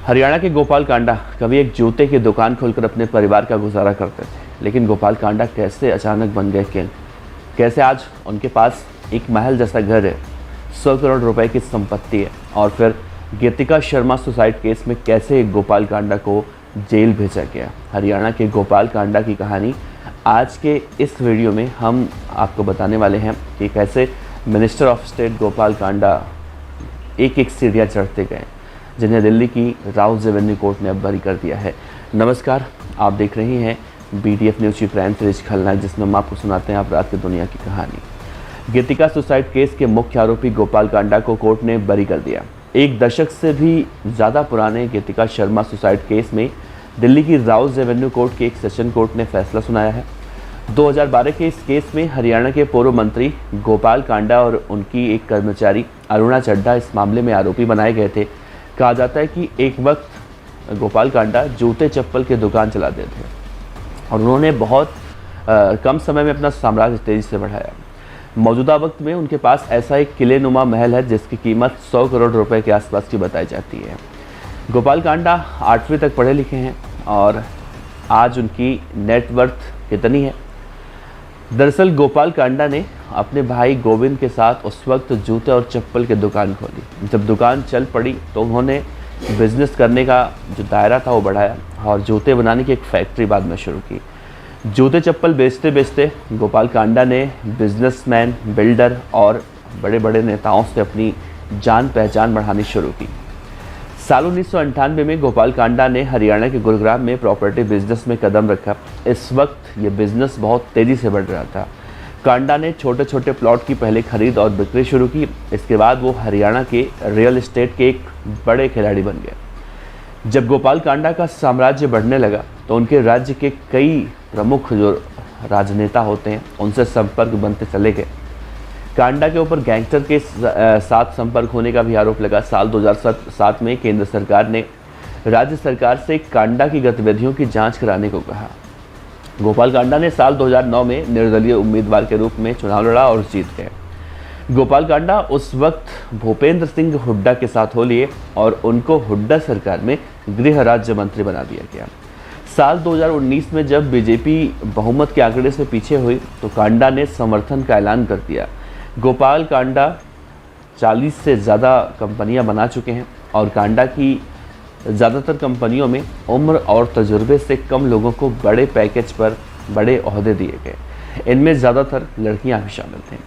हरियाणा के गोपाल कांडा कभी एक जूते की दुकान खोलकर अपने परिवार का गुजारा करते थे, लेकिन गोपाल कांडा कैसे अचानक बन गए किंग। कैसे आज उनके पास एक महल जैसा घर है, 100 करोड़ रुपए की संपत्ति है, और फिर गीतिका शर्मा सुसाइड केस में कैसे एक गोपाल कांडा को जेल भेजा गया। हरियाणा के गोपाल कांडा की कहानी आज के इस वीडियो में हम आपको बताने वाले हैं कि कैसे minister of state Gopal Kanda एक एक सीढ़ियाँ चढ़ते गए, जिन्हें दिल्ली की राउज एवेन्यू कोर्ट ने अब बरी कर दिया है। नमस्कार, आप देख रहे हैं BDF न्यूज़ की प्राइम सीरीज खलनायक, जिसमें हम आपको सुनाते हैं अपराध की दुनिया की कहानी। गीतिका सुसाइड केस के मुख्य आरोपी गोपाल कांडा को कोर्ट ने बरी कर दिया। एक दशक से भी ज़्यादा पुराने गीतिका शर्मा सुसाइड केस में दिल्ली की राउज एवेन्यू कोर्ट के एक सेशन कोर्ट ने फैसला सुनाया है। 2012 के इस केस में हरियाणा के पूर्व मंत्री गोपाल कांडा और उनकी एक कर्मचारी अरुणा चड्ढा इस मामले में आरोपी बनाए गए थे। कहा जाता है कि एक वक्त गोपाल कांडा जूते चप्पल की दुकान चलाते थे और उन्होंने बहुत कम समय में अपना साम्राज्य तेजी से बढ़ाया। मौजूदा वक्त में उनके पास ऐसा एक किलेनुमा महल है जिसकी कीमत 100 करोड़ रुपए के आसपास की बताई जाती है। गोपाल कांडा 8वीं तक पढ़े लिखे हैं और आज उनकी नेटवर्थ कितनी है? दरअसल गोपाल कांडा ने अपने भाई गोविंद के साथ उस वक्त जूते और चप्पल की दुकान खोली। जब दुकान चल पड़ी तो उन्होंने बिजनेस करने का जो दायरा था वो बढ़ाया और जूते बनाने की एक फैक्ट्री बाद में शुरू की। जूते चप्पल बेचते बेचते गोपाल कांडा ने बिजनेसमैन, बिल्डर और बड़े बड़े नेताओं से अपनी जान पहचान बढ़ानी शुरू की। साल 1998 में गोपाल कांडा ने हरियाणा के गुरुग्राम में प्रॉपर्टी बिजनेस में कदम रखा। इस वक्त ये बिजनेस बहुत तेज़ी से बढ़ रहा था। कांडा ने छोटे छोटे प्लॉट की पहले खरीद और बिक्री शुरू की। इसके बाद वो हरियाणा के रियल एस्टेट के एक बड़े खिलाड़ी बन गए। जब गोपाल कांडा का साम्राज्य बढ़ने लगा तो उनके राज्य के कई प्रमुख जो राजनेता होते हैं उनसे संपर्क बनते चले गए। कांडा के ऊपर गैंगस्टर के साथ संपर्क होने का भी आरोप लगा। साल 2007 में केंद्र सरकार ने राज्य सरकार से कांडा की गतिविधियों की जांच कराने को कहा। गोपाल कांडा ने साल 2009 में निर्दलीय उम्मीदवार के रूप में चुनाव लड़ा और जीत गए। गोपाल कांडा उस वक्त भूपेंद्र सिंह हुड्डा के साथ हो लिए और उनको हुड्डा सरकार में गृह राज्य मंत्री बना दिया गया। साल 2019 में जब बीजेपी बहुमत के आंकड़े से पीछे हुई तो कांडा ने समर्थन का ऐलान कर दिया। गोपाल कांडा 40 से ज़्यादा कंपनियां बना चुके हैं और कांडा की ज़्यादातर कंपनियों में उम्र और तजुर्बे से कम लोगों को बड़े पैकेज पर बड़े ओहदे दिए गए। इनमें ज़्यादातर लड़कियां भी शामिल थीं।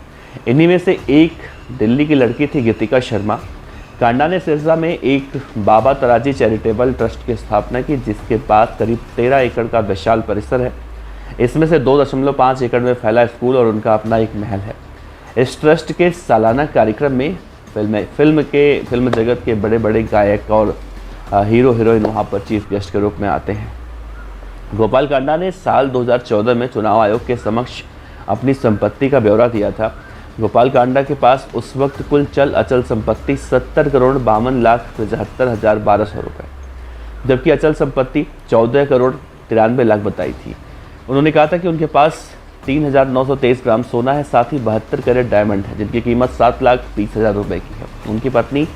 इन्हीं में से एक दिल्ली की लड़की थी गीतिका शर्मा। कांडा ने सिरसा में एक बाबा तराजी चैरिटेबल ट्रस्ट की स्थापना की, जिसके पास करीब 13 एकड़ का विशाल परिसर है। इसमें से 2.5 एकड़ में फैला स्कूल और उनका अपना एक महल है। इस ट्रस्ट के सालाना कार्यक्रम में फिल्म जगत के बड़े बड़े गायक और हीरो हीरोइन वहाँ पर चीफ गेस्ट के रूप में आते हैं। गोपाल कांडा ने साल 2014 में चुनाव आयोग के समक्ष अपनी संपत्ति का ब्यौरा दिया था। गोपाल कांडा के पास उस वक्त कुल चल अचल संपत्ति 70 करोड़ 52,75,1200 रुपये, जबकि अचल संपत्ति 14 करोड़ 93 लाख बताई थी। उन्होंने कहा था कि उनके पास 3,923 ग्राम सोना है, साथ ही 72 कैरेट डायमंड है, जिनकी कीमत 7,20,000 रुपये की है। उनकी पत्नी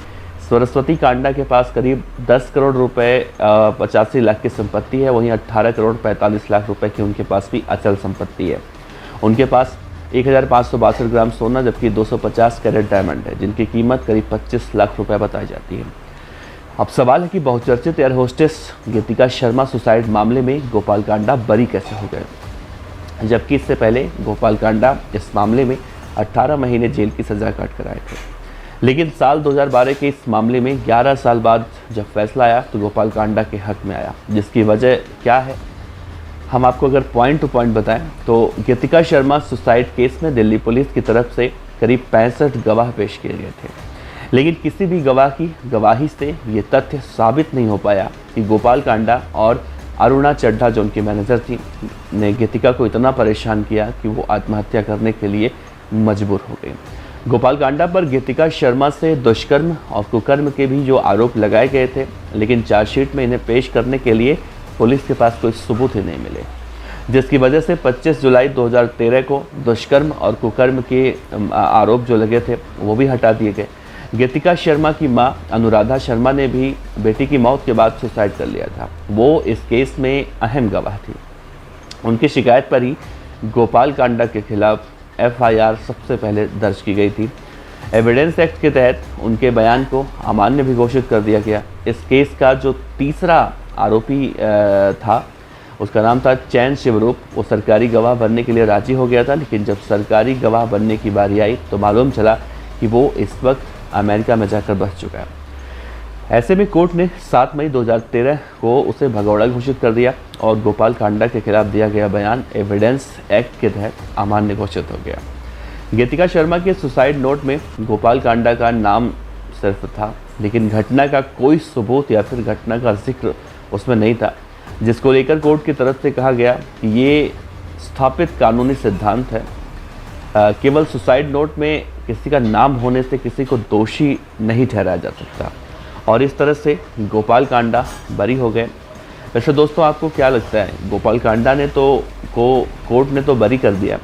सरस्वती कांडा के पास करीब 10 करोड़ रुपए 85 लाख की संपत्ति है। वहीं 18 करोड़ 45 लाख रुपए की उनके पास भी अचल संपत्ति है। उनके पास 1,562 ग्राम सोना जबकि 250 कैरेट डायमंड है, जिनकी कीमत करीब 25 लाख रुपए बताई जाती है। अब सवाल है कि बहुचर्चित एयर होस्टेस गीतिका शर्मा सुसाइड मामले में गोपाल कांडा बरी कैसे हो गए, जबकि इससे पहले गोपाल कांडा इस मामले में 18 महीने जेल की सज़ा काट कर आए थे। लेकिन साल 2012 के इस मामले में 11 साल बाद जब फैसला आया तो गोपाल कांडा के हक में आया। जिसकी वजह क्या है, हम आपको अगर पॉइंट टू पॉइंट बताएं तो गीतिका शर्मा सुसाइड केस में दिल्ली पुलिस की तरफ से करीब 65 गवाह पेश किए गए थे, लेकिन किसी भी गवाह की गवाही से ये तथ्य साबित नहीं हो पाया कि गोपाल कांडा और अरुणा चड्ढा, जो उनकी मैनेजर थी, ने गीतिका को इतना परेशान किया कि वो आत्महत्या करने के लिए मजबूर हो गई। गोपाल कांडा पर गीतिका शर्मा से दुष्कर्म और कुकर्म के भी जो आरोप लगाए गए थे, लेकिन चार्जशीट में इन्हें पेश करने के लिए पुलिस के पास कोई सबूत ही नहीं मिले, जिसकी वजह से 25 जुलाई 2013 को दुष्कर्म और कुकर्म के आरोप जो लगे थे वो भी हटा दिए गए। गीतिका शर्मा की मां अनुराधा शर्मा ने भी बेटी की मौत के बाद सुसाइड कर लिया था। वो इस केस में अहम गवाह थी। उनकी शिकायत पर ही गोपाल कांडा के खिलाफ एफआईआर सबसे पहले दर्ज की गई थी। एविडेंस एक्ट के तहत उनके बयान को अमान्य भी घोषित कर दिया गया। इस केस का जो तीसरा आरोपी था, उसका नाम था चैन शिवरूप। वो सरकारी गवाह बनने के लिए राजी हो गया था, लेकिन जब सरकारी गवाह बनने की बारी आई तो मालूम चला कि वो इस वक्त अमेरिका में जाकर बस चुका है। ऐसे में कोर्ट ने 7 मई 2013 को उसे भगौड़ा घोषित कर दिया और गोपाल कांडा के खिलाफ दिया गया बयान एविडेंस एक्ट के तहत अमान्य घोषित हो गया। गीतिका शर्मा के सुसाइड नोट में गोपाल कांडा का नाम सिर्फ था, लेकिन घटना का कोई सबूत या फिर घटना का जिक्र उसमें नहीं था, जिसको लेकर कोर्ट की तरफ से कहा गया कि ये स्थापित कानूनी सिद्धांत है। केवल सुसाइड नोट में किसी का नाम होने से किसी को दोषी नहीं ठहराया जा सकता, और इस तरह से गोपाल कांडा बरी हो गए। वैसे दोस्तों, आपको क्या लगता है, गोपाल कांडा ने तो कोर्ट ने तो बरी कर दिया,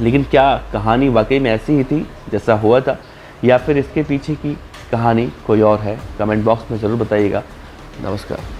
लेकिन क्या कहानी वाकई में ऐसी ही थी जैसा हुआ था, या फिर इसके पीछे की कहानी कोई और है? कमेंट बॉक्स में ज़रूर बताइएगा। नमस्कार।